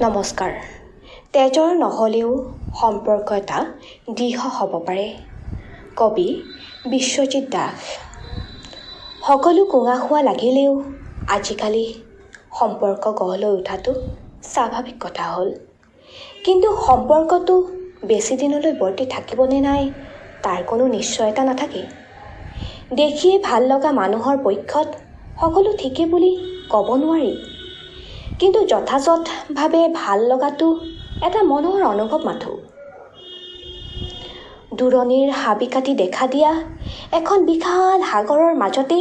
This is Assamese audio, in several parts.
নমস্কাৰ। তেজৰ নহ'লেও সম্পৰ্ক এটা দৃঢ় হ'ব পাৰে। কবি বিশ্বজিৎ দাস। সকলো কোঙা খোৱা লাগিলেও আজিকালি সম্পৰ্ক গঢ় লৈ উঠাটো স্বাভাৱিক কথা হ'ল। কিন্তু সম্পৰ্কটো বেছি দিনলৈ বৰ্তি থাকিবনে নাই তাৰ কোনো নিশ্চয়তা নাথাকে। দেখিয়ে ভাল লগা মানুহৰ পক্ষত সকলো ঠিকেই বুলি ক'ব নোৱাৰি। কিন্তু যথাযথভাৱে ভাল লগাটো এটা মনৰ অনুভৱ মাথো। দূৰণিৰ হাবি কাটি দেখা দিয়া এখন বিশাল সাগৰৰ মাজতে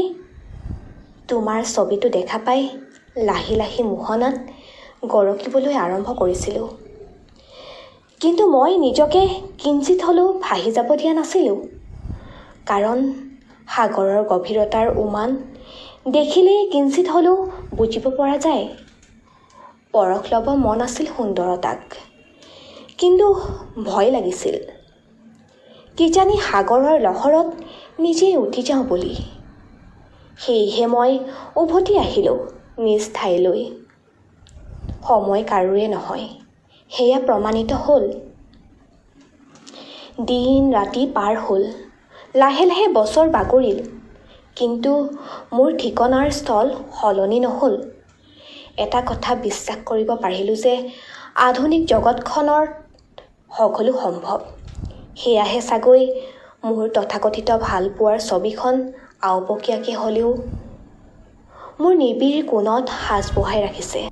তোমাৰ ছবিটো দেখা পাই লাহি লাহি মোহনাত গৰকিবলৈ আৰম্ভ কৰিছিলোঁ। কিন্তু মই নিজকে কিঞ্চিত হ'লেও ভাহি যাব দিয়া নাছিলোঁ। কাৰণ সাগৰৰ গভীৰতাৰ উমান দেখিলেই কিঞ্চিত হ'লেও বুজিব পৰা যায়। পৰখ ল'ব মন আছিল সুন্দৰতাক, কিন্তু ভয় লাগিছিল কিজানি সাগৰৰ লহৰত নিজেই উঠি যাওঁ বুলি। সেয়েহে মই উভতি আহিলোঁ নিজ ঠাইলৈ। সময় কাৰোৰে নহয়, সেয়া প্ৰমাণিত হ'ল। দিন ৰাতি পাৰ হ'ল, লাহে লাহে বছৰ বাগৰিল, কিন্তু মোৰ ঠিকনাৰ স্থল সলনি নহ'ল। এটা কথা বিশ্বাস কৰিব পাৰিলোঁ যে আধুনিক জগতখনৰ সকলো সম্ভৱ। সেয়াহে চাগৈ মোৰ তথাকথিত ভালপোৱাৰ ছবিখন আওপকীয়াকৈ হ'লেও মোৰ নিবিড় কোণত সাজ বহাই ৰাখিছে।